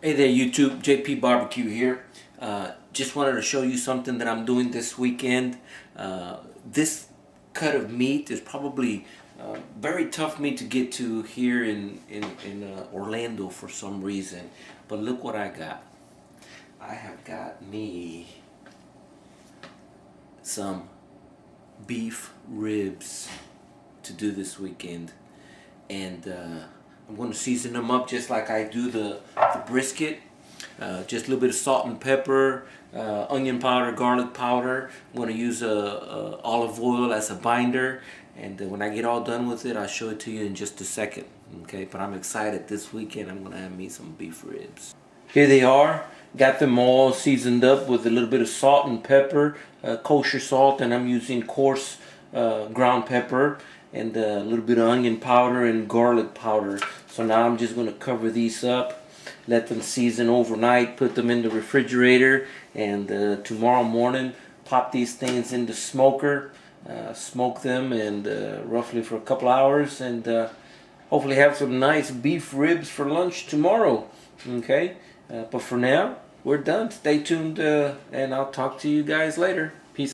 Hey there YouTube, J.P.BBQ here. Just wanted to show you something that I'm doing this weekend. This cut of meat is probably very tough meat to get to here in Orlando for some reason. But look what I got. I have got me some beef ribs to do this weekend. And I'm going to season them up just like I do the brisket. Just a little bit of salt and pepper, onion powder, garlic powder. I'm going to use olive oil as a binder. And when I get all done with it, I'll show it to you in just a second. Okay, but I'm excited. This weekend I'm going to have me some beef ribs. Here they are. Got them all seasoned up with a little bit of salt and pepper, kosher salt, and I'm using coarse ground pepper, and a little bit of onion powder and garlic powder. So now I'm just going to cover these up, let them season overnight, put them in the refrigerator, and tomorrow morning pop these things in the smoker, smoke them and roughly for a couple hours, and hopefully have some nice beef ribs for lunch tomorrow. Okay, but for now we're done. Stay tuned, and I'll talk to you guys later. Peace.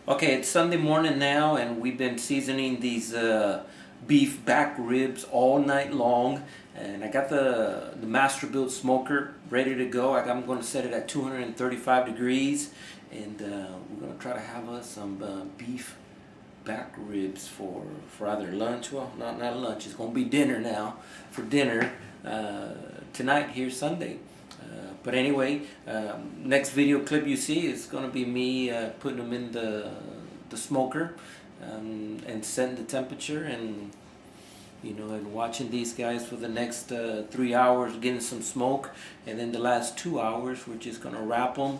Okay, it's Sunday morning now, and we've been seasoning these beef back ribs all night long. And I got the Masterbuilt smoker ready to go. I'm going to set it at 235 degrees, and we're going to try to have us some beef back ribs for either lunch. Well, not lunch. It's going to be dinner now. For dinner tonight here Sunday. But anyway, next video clip you see is going to be me putting them in the smoker and setting the temperature, and and watching these guys for the next 3 hours, getting some smoke, and then the last 2 hours we're just going to wrap them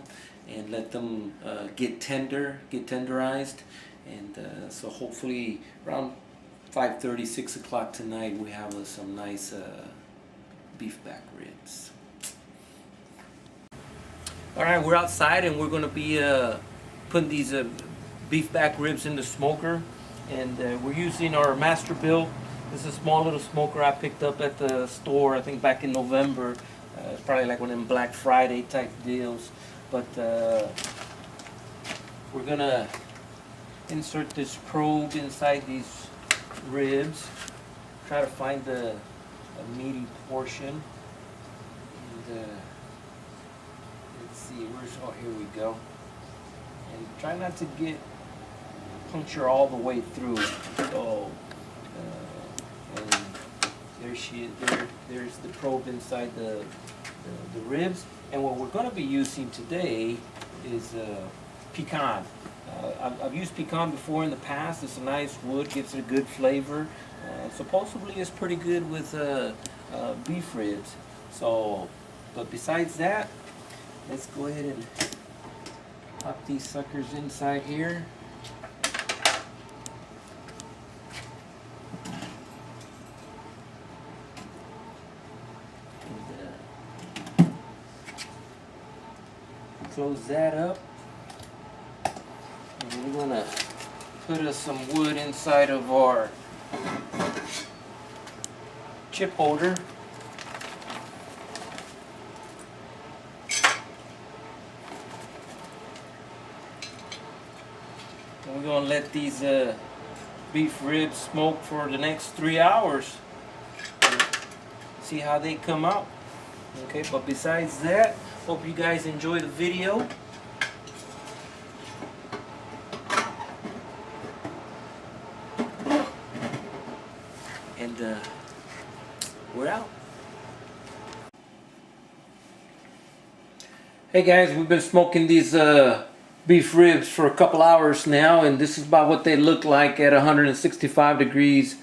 and let them get tenderized, and so hopefully around 5:30, 6 o'clock tonight we have some nice beef back ribs. Alright, we're outside and we're going to be putting these beef back ribs in the smoker, and we're using our Masterbuilt. This is a small little smoker I picked up at the store, I think back in November. It's probably like one of them Black Friday type deals. But we're going to insert this probe inside these ribs, try to find a meaty portion. And, let's see, here we go. And try not to puncture all the way through. So, and there's the probe inside the ribs. And what we're going to be using today is pecan. I've used pecan before in the past. It's a nice wood, gives it a good flavor. Supposedly it's pretty good with beef ribs. So, but besides that, let's go ahead and pop these suckers inside here. And, close that up. And we're gonna put us some wood inside of our chip holder. And we're going to let these beef ribs smoke for the next 3 hours. See how they come out. Okay, but besides that, hope you guys enjoy the video. And we're out. Hey guys, we've been smoking these beef ribs for a couple hours now, and this is about what they look like at 165 degrees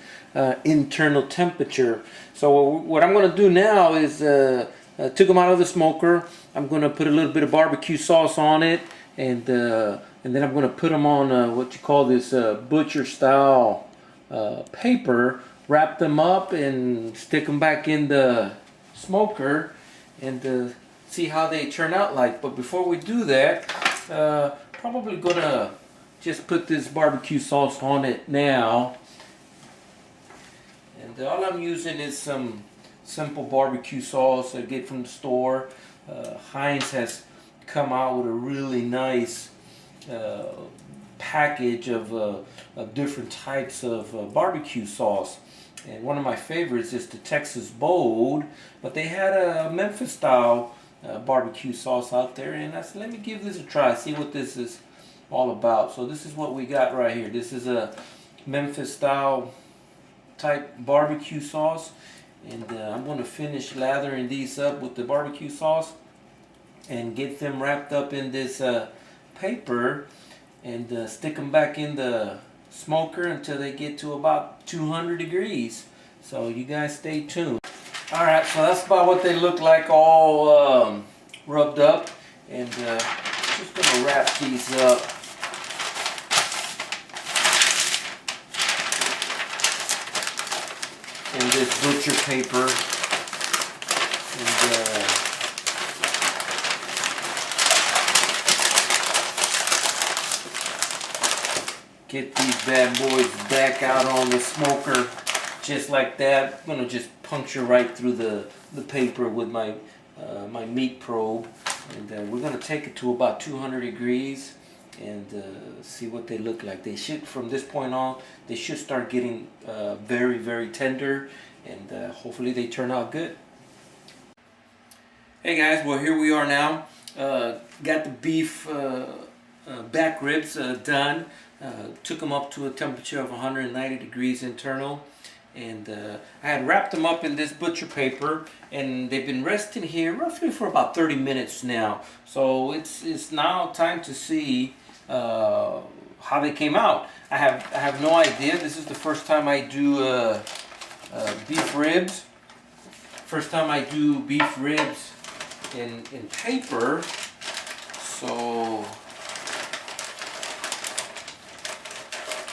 internal temperature. So what I'm going to do now is took them out of the smoker. I'm going to put a little bit of barbecue sauce on it, and then I'm going to put them on what you call this butcher style paper, wrap them up and stick them back in the smoker, and see how they turn out like. But before we do that, probably gonna just put this barbecue sauce on it now, and all I'm using is some simple barbecue sauce I get from the store. Heinz has come out with a really nice package of different types of barbecue sauce. And one of my favorites is the Texas Bold, but they had a Memphis style barbecue sauce out there, and I said, let me give this a try, see what this is all about. So this is what we got right here. This is a Memphis style type barbecue sauce, and I'm going to finish lathering these up with the barbecue sauce and get them wrapped up in this paper and stick them back in the smoker until they get to about 200 degrees. So you guys stay tuned. Alright, so that's about what they look like, all rubbed up, and just going to wrap these up. In this butcher paper, and get these bad boys back out on the smoker just like that. I'm gonna just puncture right through the paper with my my meat probe, and we're gonna take it to about 200 degrees and see what they look like. They should, from this point on, they should start getting very, very tender, and hopefully they turn out good. Hey guys, well, here we are now. Got the beef back ribs done. Took them up to a temperature of 190 degrees internal, and I had wrapped them up in this butcher paper, and they've been resting here roughly for about 30 minutes now. So it's now time to see how they came out. I have no idea. This is the first time I do beef ribs. First time I do beef ribs in paper. So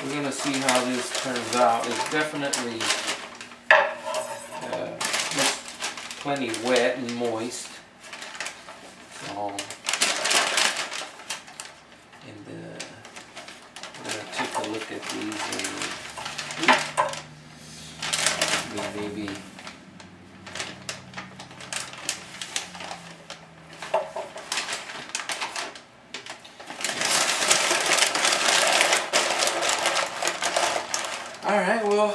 we're gonna see how this turns out. It's definitely looks plenty wet and moist. So, and we're gonna take a look at these and maybe Alright, well,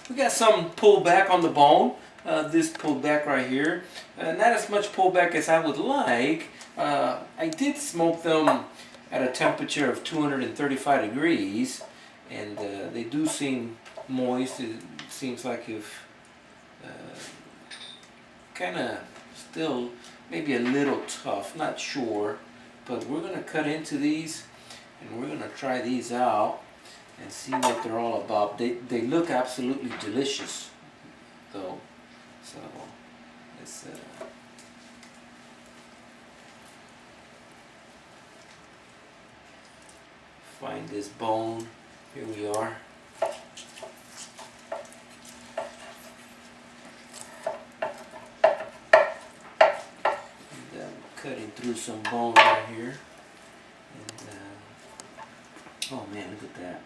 we got some pulled back on the bone. This pulled back right here. Not as much pulled back as I would like. I did smoke them at a temperature of 235 degrees, and they do seem moist. It seems like if kind of still maybe a little tough, not sure, but we're going to cut into these and we're going to try these out and see what they're all about. They look absolutely delicious though, so let's find this bone. Here we are. And cutting through some bone right here, and oh man, look at that.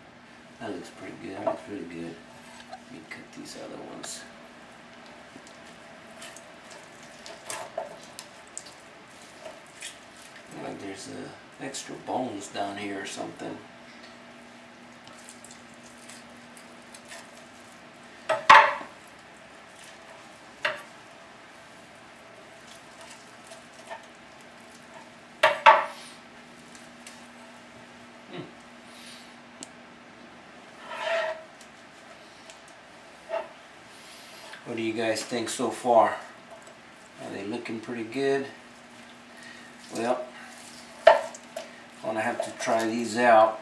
That looks pretty good. That looks really good. Let me cut these other ones. Like there's extra bones down here or something. What do you guys think so far? Are they looking pretty good? Well, I'm gonna have to try these out.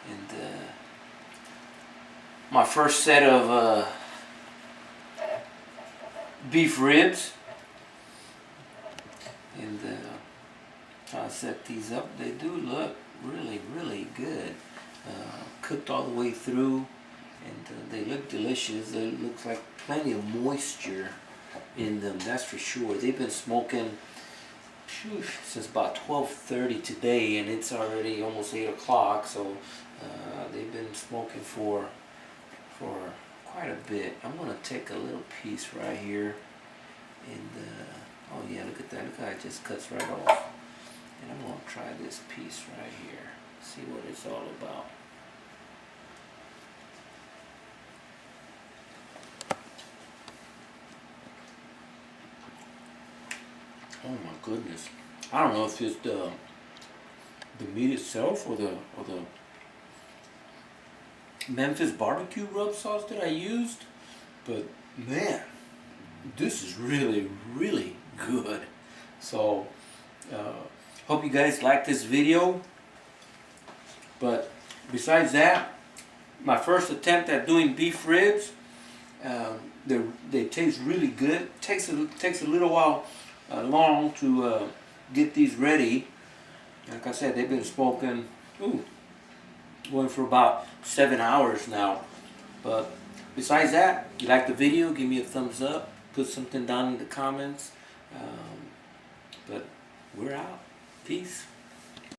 And my first set of beef ribs. And try to set these up. They do look really, really good. Cooked all the way through, and they look delicious. There looks like plenty of moisture in them, that's for sure. They've been smoking since about 12:30 today, and it's already almost 8 o'clock. So they've been smoking for quite a bit. I'm gonna take a little piece right here, and oh yeah, look at that! Look how it just cuts right off. And I'm gonna try this piece right here. See what it's all about. Oh my goodness! I don't know if it's the meat itself or the Memphis barbecue rub sauce that I used, but man, this is really good. So hope you guys like this video. But besides that, my first attempt at doing beef ribs, they taste really good. Takes a little while long to get these ready. Like I said, they've been smoking, going for about 7 hours now. But besides that, if you like the video, give me a thumbs up, put something down in the comments. But we're out. Peace.